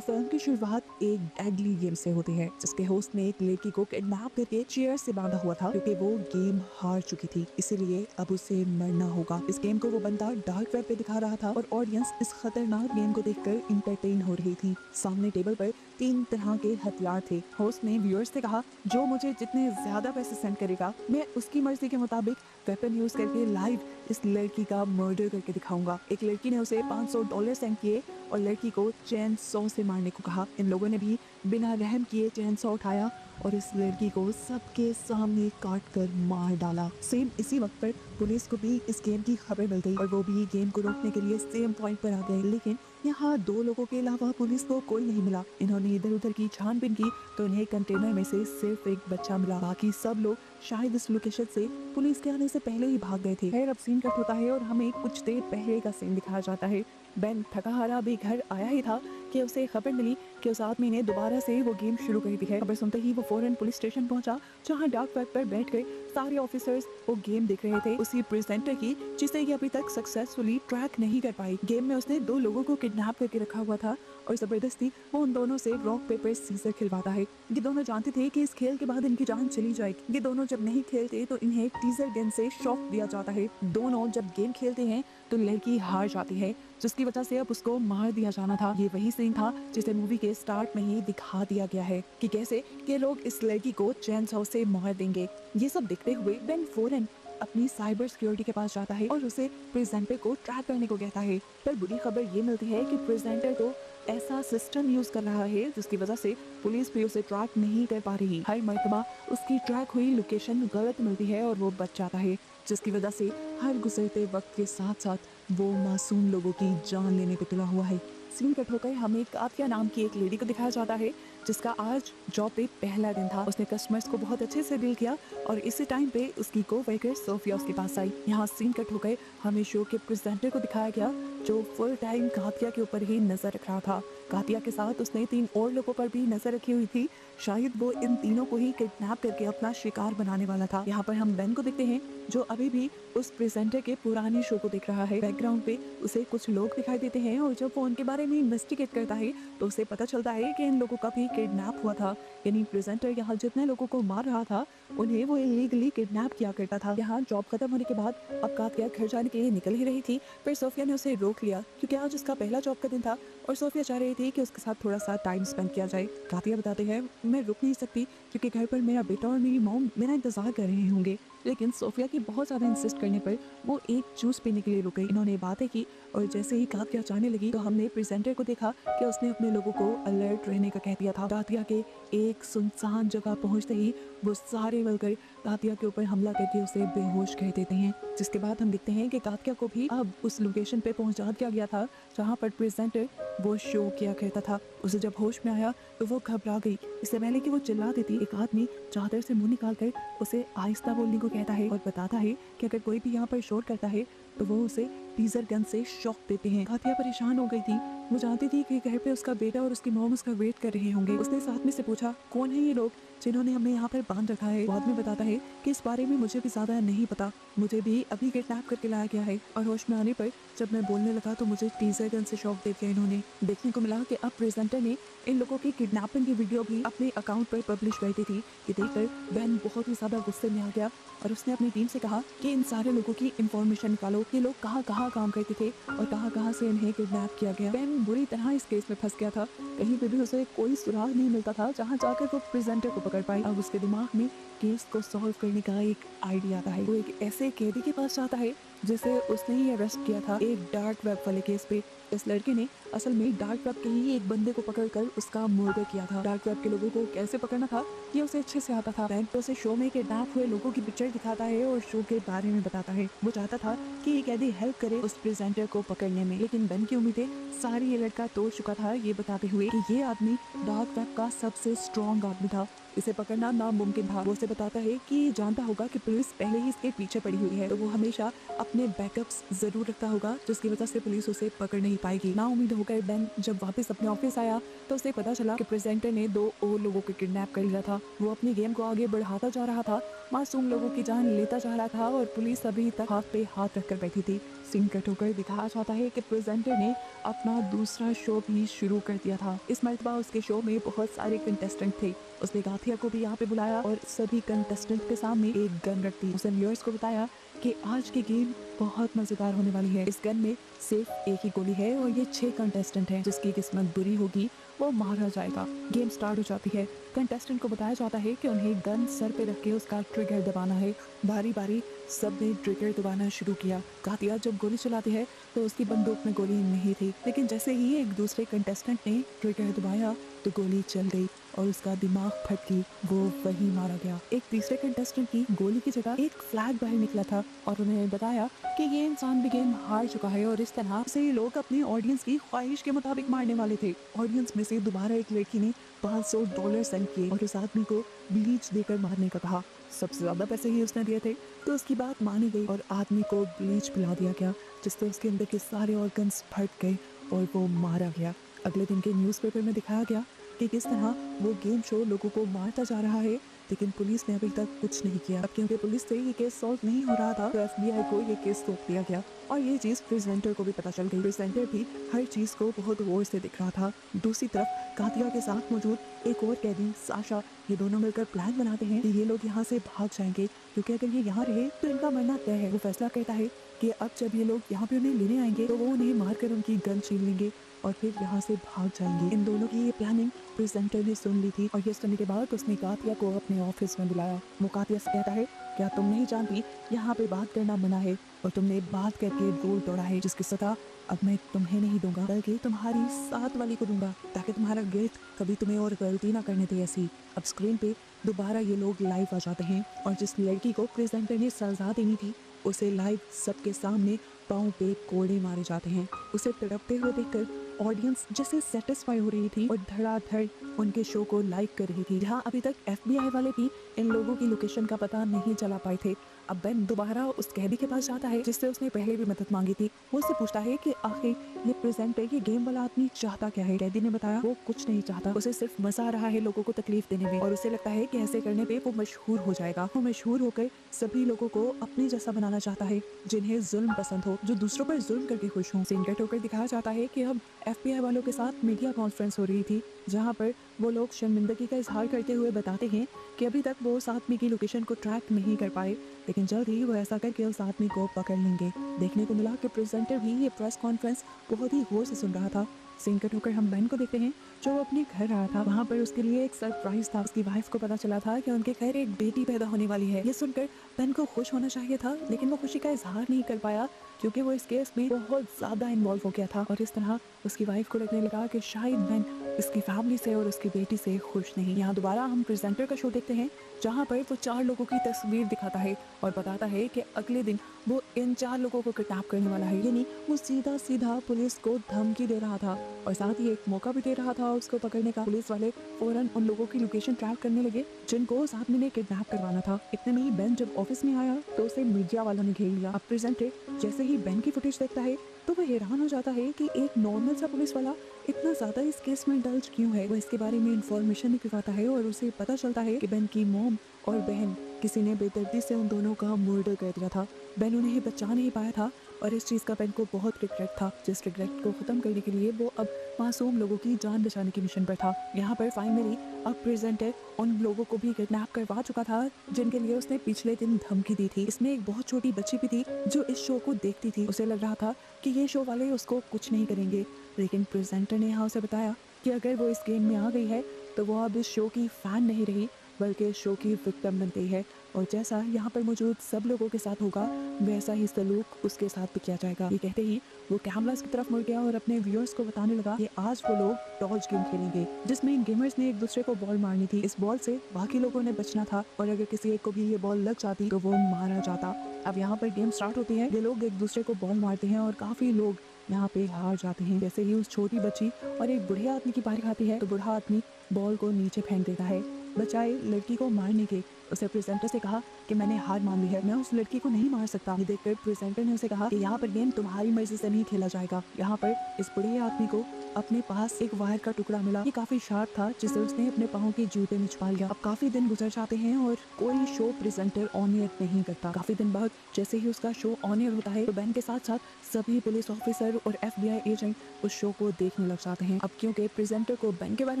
तो फिल्म की शुरुआत एक डेडली गेम से होती है जिसके होस्ट ने एक लड़की को किडनैप करके चेयर से बांधा हुआ था क्योंकि वो गेम हार चुकी थी, इसीलिए अब उसे मरना होगा। इस गेम को वो बंदा डार्क वेब पे दिखा रहा था और ऑडियंस इस खतरनाक गेम को देखकर इंटरटेन हो रही थी। सामने टेबल पर 3 तरह के हथियार थे। होस्ट ने व्यूअर्स से कहा, जो मुझे जितने ज्यादा पैसे सेंड करेगा मैं उसकी मर्जी के मुताबिक वेपन यूज करके लाइव इस लड़की का मर्डर करके दिखाऊंगा। एक लड़की ने उसे $500 सेंड किए और लड़की को चैन सौ से मारने को कहा। इन लोगों ने भी बिना रहम किए चैन सौ उठाया और इस लड़की को सबके सामने काट कर मार डाला। सेम इसी वक्त पर पुलिस को भी इस गेम की खबर मिल गई और वो भी गेम को रोकने के लिए सेम पॉइंट पर आ गए, लेकिन यहाँ 2 लोगों के अलावा पुलिस को कोई नहीं मिला। इन्होंने इधर उधर की छानबीन की तो इन्हें कंटेनर में से सिर्फ एक बच्चा मिला। बाकी सब लोग शायद इस लोकेशन से पुलिस के आने से पहले ही भाग गए थे। खैर अब सीन कट होता है और हमें कुछ देर पहले का सीन दिखाया जाता है। बेन थका हारा अभी घर आया ही था कि उसे खबर मिली कि उस आदमी ने दोबारा से वो गेम शुरू कर दी है। खबर सुनते ही वो फौरन पुलिस स्टेशन पहुंचा जहां डार्क वेब पर बैठ कर सारे ऑफिसर्स वो गेम देख रहे थे, उसी प्रेजेंटर की जिसे ये अभी तक सक्सेसफुली ट्रैक नहीं कर पाई। गेम में उसने 2 लोगों को किडनैप करके रखा हुआ था और जबरदस्ती वो उन दोनों से रॉक पेपर सीजर खिलवाता है। ये दोनों जानते थे कि इस खेल के बाद इनकी जान चली जाएगी। ये दोनों जब नहीं खेलते तो इन्हें टीजर गन से शॉक दिया जाता है। दोनों जब गेम खेलते हैं तो लड़की हार जाती है, जिसकी वजह से अब उसको मार दिया जाना था। ये वही सीन था जिसे मूवी के स्टार्ट में ही दिखा दिया गया है कि कैसे के लोग इस लड़की को चैन सौ से मार देंगे। ये सब देखते हुए बेन फौरन अपनी साइबर सिक्योरिटी के पास जाता है और उसे प्रेजेंटर को ट्रैक करने को कहता है। पर बुरी खबर ये मिलती है कि प्रेजेंटर तो ऐसा सिस्टम यूज कर रहा है जिसकी वजह से पुलिस भी उसे ट्रैक नहीं कर पा रही। हर मर्तबा उसकी ट्रैक हुई लोकेशन गलत मिलती है और वो बच जाता है, जिसकी वजह से हर गुजरते वक्त के साथ साथ वो मासूम लोगों की जान लेने पे तुला हुआ है। सीन कट होकर हमें कातिया नाम की एक लेडी को दिखाया जाता है जिसका आज जॉब पे पहला दिन था। उसने कस्टमर्स को बहुत अच्छे से डील किया और इसी टाइम पे उसकी कोवर्कर सोफिया उसके पास आई। यहाँ सीन कट होकर हमें शो के प्रेजेंटर को दिखाया गया जो फुल टाइम कातिया के ऊपर ही नजर रख रहा था। कातिया के साथ उसने 3 और लोगों पर भी नजर रखी हुई थी, शायद वो इन तीनों को ही किडनैप करके अपना शिकार बनाने वाला था। यहाँ पर हम बेन को देखते हैं जो अभी भी उस प्रेजेंटर के पुराने शो को देख रहा है। बैकग्राउंड पे उसे कुछ लोग दिखाई देते हैं और जब वो उनके बारे में इन्वेस्टिगेट करता है तो उसे पता चलता है कि इन लोगों का भी किडनैप हुआ था। यानी प्रेजेंटर यहाँ जितने लोगों को मार रहा था उन्हें वो इलीगली किडनैप किया करता था। यहाँ जॉब खत्म होने के बाद अब कातिया घर जाने के लिए निकल ही रही थी, पर सोफिया ने उसे रोक लिया क्योंकि आज उसका पहला जॉब का दिन था और सोफिया चाह रही थी कि उसके साथ थोड़ा सा टाइम स्पेंड किया जाए। कातिया बताते हैं, मैं रुक नहीं सकती क्योंकि घर पर मेरा बेटा और मेरी मॉम मेरा इंतजार कर रहे होंगे। लेकिन सोफिया की बहुत ज्यादा इंसिस्ट करने पर वो एक जूस पीने के लिए रुक गई। इन्होंने बातें की और जैसे ही कातिया जाने लगी तो हमने प्रेजेंटर को देखा कि उसने अपने लोगों को अलर्ट रहने का कह दिया था। कातिया के एक सुनसान जगह पहुंचते ही वो सारे मिलकर कातिया के ऊपर हमला करके उसे बेहोश कर देते हैं, जिसके बाद हम देखते हैं कि कातिया को भी अब उस लोकेशन पे पहुंचा दिया गया था जहां पर प्रेजेंटर वो शो किया करता था। उसे जब होश में आया तो वो घबरा गई। इससे पहले कि वो चिल्ला देती एक आदमी चादर से मुंह निकालकर उसे आहिस्ता बोलने को कहता है और बताता है कि अगर कोई भी यहाँ पर शोर करता है तो वो उसे टीजर गन से शॉक देते हैं। कातिया परेशान हो गई थी, वो जानती थी कि घर पे उसका बेटा और उसकी मॉम उसका वेट कर रहे होंगे। उसने इस आदमी से पूछा, कौन है ये लोग जिन्होंने हमें यहाँ पर बांध रखा है। वो आदमी बताता है कि इस बारे में मुझे भी ज्यादा नहीं पता, मुझे भी अभी किडनैप करके लाया गया है और होश में आने पर जब मैं बोलने लगा तो मुझे टीजर गन से शॉक दे दिया। इन्होंने देखने को मिला कि अब प्रेजेंटर ने इन लोगों की किडनैपिंग की वीडियो भी अपने अकाउंट पर पब्लिश कर दी थी। ये देखकर बहन बहुत ही ज्यादा गुस्से में आ गया और उसने अपनी टीम से कहा कि इन सारे लोगों की इंफॉर्मेशन निकालो, ये लोग कहाँ कहाँ काम करते थे और कहाँ कहाँ से इन्हें किडनैप किया गया। बहन बुरी तरह इस केस में फंस गया था, कहीं पे भी उसे कोई सुराग नहीं मिलता था जहाँ जाकर वो प्रेजेंटर को पकड़ पाई। अब उसके दिमाग में केस को सॉल्व करने का एक आइडिया आता है। वो एक ऐसे कैदी के पास जाता है जिसे उसने ही अरेस्ट किया था एक डार्क वेब वाले केस पे। इस लड़के ने असल में डार्क वेब के ही एक बंदे को पकड़कर उसका मर्डर किया था। डार्क वेब के लोगों को कैसे पकड़ना था ये उसे अच्छे से आता था। बैंक तो उसे शो में किडनैप हुए लोगों की पिक्चर दिखाता है और शो के बारे में बताता है। वो चाहता था कि ये कैदी हेल्प करे उस प्रेजेंटर को पकड़ने में, लेकिन बेन की उम्मीदें सारी ये लड़का तोड़ चुका था ये बताते हुए कि ये आदमी डार्क वेब का सबसे स्ट्रॉन्ग आदमी था, इसे पकड़ना नामुमकिन था। वो उसे बताता है कि जानता होगा कि पुलिस पहले ही इसके पीछे पड़ी हुई है, तो वो हमेशा अपने बैकअप्स जरूर रखता होगा, जिसकी वजह से पुलिस उसे पकड़ नहीं पाएगी। ना उम्मीद होकर बेन जब वापस अपने ऑफिस आया तो उसे पता चला कि प्रेजेंटर ने 2 और लोगों को किडनैप कर लिया था। वो अपनी गेम को आगे बढ़ाता जा रहा था, मासूम लोगों की जान लेता जा रहा था और पुलिस अभी तक हाथ पे हाथ रखकर बैठी थी। सीन कट होकर दिखाया जाता है कि प्रेजेंटर ने अपना दूसरा शो भी शुरू कर दिया था। इस मर्तबा उसके शो में बहुत सारे कंटेस्टेंट थे। उसने गाथिया को भी यहाँ पे बुलाया और सभी कंटेस्टेंट के सामने एक गन रख दी। उसने व्यूअर्स को बताया कि आज की गेम बहुत मजेदार होने वाली है। इस गन में सिर्फ एक ही गोली है और ये 6 कंटेस्टेंट हैं। जिसकी किस्मत बुरी होगी वो मारा जाएगा। गेम स्टार्ट हो जाती है। कंटेस्टेंट को बताया जाता है कि उन्हें गन सर पे रख के उसका ट्रिगर दबाना है। बारी बारी सब ने ट्रिगर दबाना शुरू किया। गाथिया जब गोली चलाती है तो उसकी बंदूक में गोली नहीं थी, लेकिन जैसे ही एक दूसरे कंटेस्टेंट ने ट्रिगर दबाया तो गोली चल गई और उसका दिमाग फट गई। वो वहीं मारा गया। एक तीसरे कंटेस्टेंट की गोली की जगह एक फ्लैग बाहर निकला था और उन्हें बताया कि ये इंसान भी गेम हार चुका है और इस तरह से ये लोग अपने ऑडियंस की ख्वाहिश के मुताबिक मारने वाले थे। ऑडियंस में से दोबारा एक लड़की ने $500 सेंड किए और उस आदमी को ब्लीच देकर मारने का कहा। सबसे ज्यादा पैसे ही उसने दिए थे तो उसकी बात मानी गई और आदमी को ब्लीच पिला दिया गया, जिससे उसके अंदर के सारे ऑर्गन्स फट गए और वो मारा गया। अगले दिन के न्यूज़पेपर में दिखाया गया कि किस तरह वो गेम शो लोगों को मारता जा रहा है, लेकिन पुलिस ने अभी तक कुछ नहीं किया। अब क्योंकि पुलिस से ये केस सॉल्व नहीं हो रहा था तो FBI को ये केस सौंप दिया गया और ये चीज प्रेजेंटर को भी पता चल गई। प्रेजेंटर भी हर चीज को बहुत गौर से दिख रहा था। दूसरी तरफ गाथिया के साथ मौजूद एक और कैदी साशा, ये दोनों मिलकर प्लान बनाते हैं कि ये लोग यहाँ से भाग जाएंगे, क्योंकि अगर ये यहाँ रहे तो इनका मरना तय है। वो फैसला करता है कि अब जब ये लोग यहाँ पे उन्हें लेने आएंगे तो वो उन्हें मारकर उनकी गन छीन लेंगे और फिर यहाँ से भाग जाएंगे। इन दोनों की ये प्लानिंग प्रेजेंटर ने सुन ली थी और ये सुनने के बाद उसने गाथिया को अपने ऑफिस में बुलाया। वो गाथिया से कहता है, क्या तुम नहीं जानती यहाँ पे बात करना मना है और तुमने बात करके रोल तोड़ा है, जिसकी सजा अब मैं तुम्हें नहीं दूंगा बल्कि तुम्हारी साथ वाली को दूंगा, ताकि तुम्हारा गिल्ट कभी तुम्हें और गलती ना करने दे ऐसी। अब स्क्रीन पे दोबारा ये लोग लाइव आ जाते हैं और जिस लड़की को प्रेजेंटर ने सजा देनी थी उसे लाइव सबके सामने पाँव पे कोड़े मारे जाते हैं। उसे तड़पते हुए देखकर ऑडियंस जैसे सेटिस्फाई हो रही थी और धड़ाधड़ उनके शो को लाइक कर रही थी। जहाँ अभी तक FBI वाले भी इन लोगों की लोकेशन का पता नहीं चला पाए थे। अब बेन दोबारा उस कैदी के पास जाता है जिससे उसने पहले भी मदद मांगी थी। वो उससे पूछता है कि आखिर ये प्रेजेंटर, ये गेम वाला आदमी चाहता क्या है। कैदी ने बताया वो कुछ नहीं चाहता, उसे सिर्फ मजा आ रहा है लोगों को तकलीफ देने में और उसे लगता है कि ऐसे करने पे वो मशहूर हो जाएगा। वो मशहूर होकर सभी लोगों को अपने जैसा बनाना चाहता है, जिन्हें जुल्म पसंद हो, जो दूसरों पर जुल्म करके खुश हो। सीन कट होकर दिखाया जाता है कि अब FBI वालों के साथ मीडिया कॉन्फ्रेंस हो रही थी, जहाँ पर वो लोग शर्मिंदगी का इजहार करते हुए बताते हैं कि अभी तक वो उस आदमी की लोकेशन को ट्रैक नहीं कर पाए, लेकिन जल्द ही वो ऐसा करके उस आदमी को पकड़ लेंगे। देखने को मिला कि प्रेजेंटर भी ये प्रेस कॉन्फ्रेंस बहुत ही गौर से सुन रहा था। सीन कट होकर हम बेन को देखते हैं जो अपने घर आया था। वहाँ पर उसके लिए एक सरप्राइज था। उसकी वाइफ को पता चला था कि उनके घर एक बेटी पैदा होने वाली है। ये सुनकर बेन को खुश होना चाहिए था, लेकिन वो खुशी का इजहार नहीं कर पाया क्योंकि वो इस केस में बहुत ज्यादा इन्वॉल्व हो गया था और इस तरह उसकी वाइफ को लगने लगा कि शायद बेन उसकी फैमिली से और उसकी बेटी से खुश नहीं। यहाँ दोबारा हम प्रेजेंटर का शो देखते हैं जहाँ पर वो 4 लोगों की तस्वीर दिखाता है और बताता है कि अगले दिन वो इन 4 लोगों को किडनैप करने वाला है। यानी वो सीधा सीधा पुलिस को धमकी दे रहा था और साथ ही एक मौका भी दे रहा था उसको पकड़ने का। पुलिस वाले फौरन उन लोगों की लोकेशन ट्रैक करने लगे जिनको उस आदमी ने किडनैप करवाना था। इतने में ही बेन जब ऑफिस में आया तो उसे मीडिया वालों ने घेर लिया। अब प्रेजेंटर जैसे ही बेन की फुटेज देखता है तो वह हैरान हो जाता है कि एक नॉर्मल सा पुलिस वाला इतना ज्यादा इस केस में इंडल्ज क्यों है। वो इसके बारे में इंफॉर्मेशन निकलवाता है और उसे पता चलता है कि बेन की मॉम और बहन किसी ने बेदर्दी से उन दोनों का मर्डर कर दिया था। बेन उन्हें बचा नहीं पाया था और इस चीज़ का बेन को बहुत रिग्रेट था, जिस रिग्रेट को ख़त्म करने के लिए वो अब मासूम लोगों की जान बचाने की मिशन पर था। यहाँ पर फाइनली अब प्रेजेंटर उन लोगों को भी किडनैप करवा चुका था जिनके लिए उसने पिछले दिन धमकी दी थी। इसमें एक बहुत छोटी बच्ची भी थी जो इस शो को देखती थी। उसे लग रहा था कि ये शो वाले उसको कुछ नहीं करेंगे, लेकिन प्रेजेंटर ने यहाँ उसे बताया कि अगर वो इस गेम में आ गई है तो वो अब इस शो की फ़ैन नहीं रही बल्कि इस शो की विक्टिम बन गई है और जैसा यहाँ पर मौजूद सब लोगों के साथ होगा वैसा ही सलूक उसके साथ भी किया जाएगा। ये कहते ही वो कैमरास की तरफ मुड़ गया और अपने व्यूअर्स को बताने लगा कि आज वो लोग डॉज गेम खेलेंगे जिसमें गेमर्स ने एक दूसरे को बॉल मारनी थी। इस बॉल से बाकी लोगों ने बचना था और अगर किसी एक को भी ये बॉल लग जाती तो वो मारा जाता। अब यहाँ पर गेम स्टार्ट होती है, ये लोग एक दूसरे को बॉल मारते हैं और काफी लोग यहाँ पे हार जाते हैं। जैसे ही उस छोटी बच्ची और एक बूढ़े आदमी की बारी आती है तो बूढ़ा आदमी बॉल को नीचे फेंक देता है बचाए लड़की को मारने के। उसे प्रेजेंटर से कहा कि मैंने हार मान ली है, मैं उस लड़की को नहीं मार सकता। ये देखकर प्रेजेंटर ने उसे कहा कि यहाँ पर गेम तुम्हारी मर्जी से नहीं खेला जाएगा। यहाँ पर इस बूढ़े आदमी को अपने पास एक वायर का टुकड़ा मिला। ये काफी शार्प था जिसे उसने अपने पाँव के जूते में छुपा लिया। अब काफी दिन गुजर जाते हैं और कोई शो प्रेजेंटर ऑन एयर नहीं करता। काफी दिन बाद जैसे ही उसका शो ऑन एयर होता है तो बेन के साथ साथ सभी पुलिस ऑफिसर और FBI एजेंट उस शो को देखने लग जाते हैं। अब क्योंकि प्रेजेंटर को बेन के बारे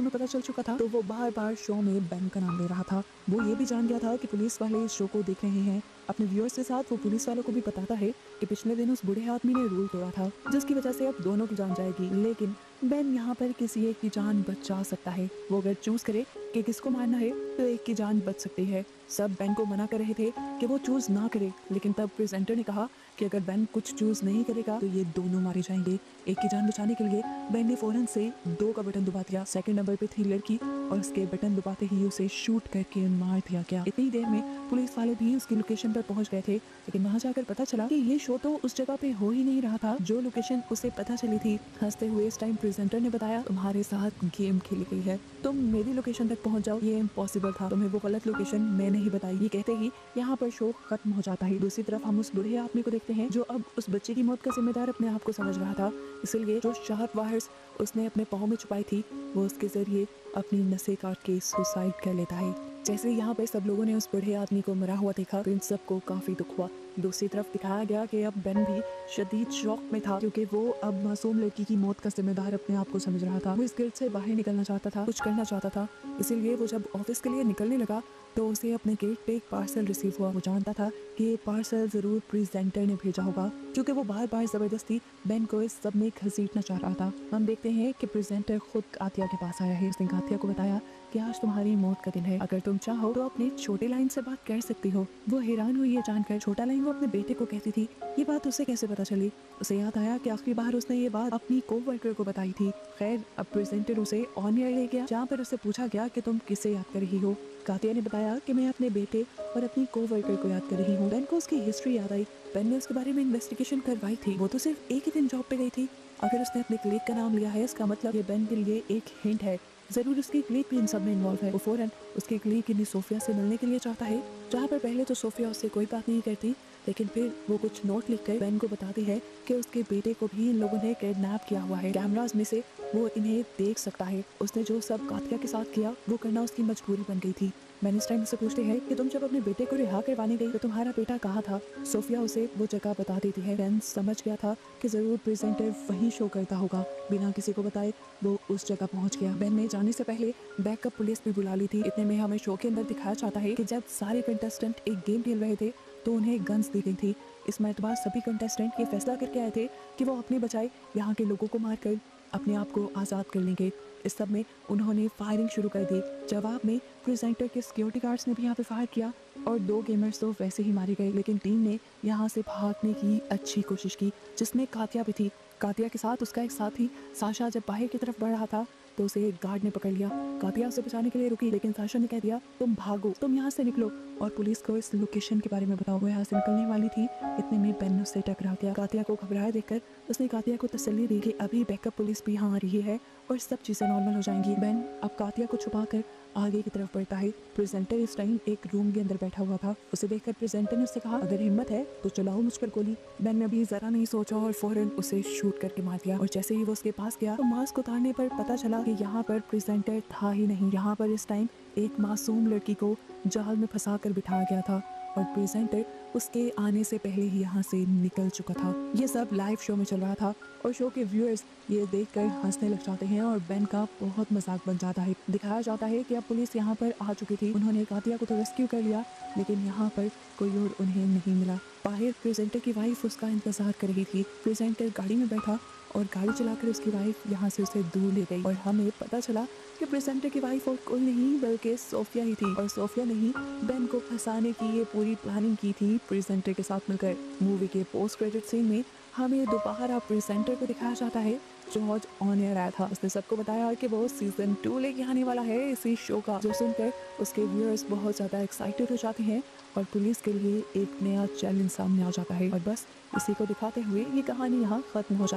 में पता चल चुका था तो वो बार बार शो में बेन का नाम ले रहा था। वो ये भी जान गया था कि पुलिस वाले इस शो को देख रहे हैं। अपने व्यूअर्स के साथ वो पुलिस वालों को भी बताता है कि पिछले दिन उस बूढ़े आदमी ने रूल तोड़ा था, जिसकी वजह से अब दोनों की जान जाएगी। लेकिन बेन यहाँ पर किसी एक की जान बचा सकता है। वो अगर चूज करे कि किसको मारना है तो एक की जान बच सकती है। सब बेन को मना कर रहे थे कि वो चूज ना करे, लेकिन तब प्रेजेंटर ने कहा कि अगर बेन कुछ चूज नहीं करेगा तो ये दोनों मारे जाएंगे। एक की जान बचाने के लिए बेन ने फौरन से 2 का बटन दबा दिया। सेकंड नंबर पे थी लड़की और उसके बटन दबाते ही उसे शूट करके मार दिया गया। इतनी देर में पुलिस वाले भी उसकी लोकेशन पर पहुंच गए थे, लेकिन वहां जाकर पता चला कि ये शो तो उस जगह पे हो ही नहीं रहा था जो लोकेशन उसे पता चली थी। हंसते हुए इस टाइम प्रेजेंटर ने बताया, तुम्हारे साथ गेम खेली गई है, तुम मेरी लोकेशन तक पहुंच जाओ, ये इम्पॉसिबल था, तुम्हें वो गलत लोकेशन मैंने ही बताई। ये कहते ही यहाँ पर शो खत्म हो जाता है। दूसरी तरफ हम उस बूढ़े आदमी को देखते हैं जो अब उस बच्चे की मौत का जिम्मेदार अपने आप को समझ रहा था। इसलिए जो शार्प वायर्स उसने अपने पाँव में छुपाई थी वो उसके जरिए अपनी नसें काट के सुसाइड कर लेता है। जैसे ही यहाँ पर सब लोगों ने उस बूढ़े आदमी को मरा हुआ देखा तो इन सबको काफी दुख हुआ। दूसरी तरफ दिखाया गया कि अब बेन भी शदीद शौक में था क्योंकि वो अब मासूम लड़की की मौत का जिम्मेदार अपने आप को समझ रहा था। वो इस गिल्ड से बाहर निकलना चाहता था, कुछ करना चाहता था। इसीलिए वो जब ऑफिस के लिए निकलने लगा तो उसे अपने गेट पे एक पार्सल रिसीव हुआ। वो जानता था कि ये पार्सल जरूर प्रेजेंटर ने भेजा होगा क्योंकि वो बार बार जबरदस्ती बेन को इस सब में घसीटना चाह रहा था। हम देखते हैं कि प्रेजेंटर खुद कातिया के पास आया है। उसने कातिया को बताया कि आज तुम्हारी मौत का दिन है, अगर तुम चाहो तो अपने छोटे लाइन से बात कर सकती हो। वो हैरान हुई ये जानकर। छोटा लाइन वो अपने बेटे को कहती थी, ये बात उसे कैसे पता चली? उसे याद आया कि आखिरी बार उसने ये बात अपनी कोवर्कर को बताई थी। खैर अब प्रेजेंटर उसे ऑन एयर ले गया जहाँ पर उसे पूछा गया कि तुम किसे याद कर रही हो। कातिया ने बताया कि मैं अपने बेटे और अपनी कोवर्कर को याद कर रही हूँ। बेन को उसकी हिस्ट्री याद आई। बेन ने उसके बारे में इन्वेस्टिगेशन करवाई थी। वो तो सिर्फ एक ही दिन जॉब पे गई थी। अगर उसने अपने क्लिक का नाम लिया है इसका मतलब ये बेन के लिए एक हिंट है। जरूर उसकी क्लिक भी इन सब में इन्वॉल्व है। वो फौरन उसकी क्लिक इन्हीं सोफिया से मिलने के लिए चाहता है, जहाँ पर पहले तो सोफिया उससे कोई बात नहीं करती, लेकिन फिर वो कुछ नोट लिखकर बेन को बताती है कि उसके बेटे को भी इन लोगों ने किडनैप किया हुआ है। कैमरास में से वो इन्हें देख सकता है। उसने जो सब कातिया के साथ किया वो करना उसकी मजबूरी बन गई थी। मैंने इस टाइम से पूछते हैं कि तुम जब अपने बेटे को रिहा करवाने गई तो तुम्हारा बेटा कहाँ था? सोफिया उसे वो जगह बता देती है। बेन समझ गया था कि जरूर प्रेजेंटर वही शो करता होगा। बिना किसी को बताए वो उस जगह पहुंच गया। बेन ने जाने से पहले बैकअप पुलिस भी बुला ली थी। इतने में हमें शो के अंदर दिखाया जाता है कि जब सारे कंटेस्टेंट एक गेम खेल रहे थे तो उन्हें गन्स दी गई थी। इस एतबार सभी कंटेस्टेंट ये फैसला करके आए थे कि वो अपने बजाय यहाँ के लोगों को मारकर अपने आप को आज़ाद कर लेंगे। इस सब में उन्होंने फायरिंग शुरू कर दी। जवाब में प्रेजेंटर के सिक्योरिटी गार्ड्स ने भी यहाँ पे फायर किया और 2 गेमर्स तो वैसे ही मारे गए, लेकिन टीम ने यहाँ से भागने की अच्छी कोशिश की, जिसमें कातिया भी थी। कातिया के साथ उसका एक साथी साशा जब बाहर की तरफ बढ़ रहा था तो उसे एक गार्ड ने पकड़ लिया। कातिया उसे बचाने के लिए रुकी, लेकिन साशा ने कह दिया तुम भागो, तुम यहाँ से निकलो और पुलिस को इस लोकेशन के बारे में बताओ। वो यहाँ से निकलने वाली थी, इतने में बेन उससे टकरा गया। कातिया को घबराए देखकर उसने कातिया को तसल्ली दी कि अभी बैकअप पुलिस भी यहाँ आ रही है और सब चीजें नॉर्मल हो जाएंगी। बेन अब कातिया को छुपाकर आगे की तरफ बढ़ता है। प्रेजेंटर इस टाइम एक रूम के अंदर बैठा हुआ था। उसे देखकर प्रेजेंटर ने उससे कहा, अगर हिम्मत है तो चलाओ मुझ पर गोली। बेन ने अभी जरा नहीं सोचा और फौरन उसे शूट करके मार दिया। और जैसे ही वो उसके पास गया तो मास्क उतारने पर पता चला कि यहाँ पर प्रेजेंटर था ही नहीं। यहाँ पर इस टाइम एक मासूम लड़की को जाल में फंसा कर बिठाया गया था और प्रेजेंटर उसके आने से पहले ही यहाँ से निकल चुका था। ये सब लाइव शो में चल रहा था और शो के व्यूअर्स ये देखकर हंसने लग जाते हैं और बेन का बहुत मजाक बन जाता है। दिखाया जाता है कि अब पुलिस यहाँ पर आ चुकी थी। उन्होंने कातिया को तो रेस्क्यू कर लिया, लेकिन यहाँ पर कोई और उन्हें नहीं मिला। बाहर प्रेजेंटर की वाइफ उसका इंतजार कर रही थी। प्रेजेंटर गाड़ी में बैठा और गाड़ी चलाकर उसकी वाइफ यहाँ से उसे दूर ले गई और हमें पता चला कि प्रेजेंटर की वाइफ और कोई नहीं बल्कि सोफिया ही थी। और सोफिया ने ही बेन को फंसाने की ये पूरी प्लानिंग की थी प्रेजेंटर के साथ मिलकर। मूवी के पोस्ट क्रेडिट सीन में हमें दोबारा प्रेजेंटर को दिखाया जाता है जो आज ऑन एयर आया था। उसने सबको बताया कि वो सीजन 2 लेके आने वाला है इसी शो का, जो सुनकर उसके व्यूअर्स बहुत ज़्यादा एक्साइटेड हो जाते हैं और पुलिस के लिए एक नया चैलेंज सामने आ जाता है। और बस इसी को दिखाते हुए ये कहानी यहाँ खत्म हो जाती है।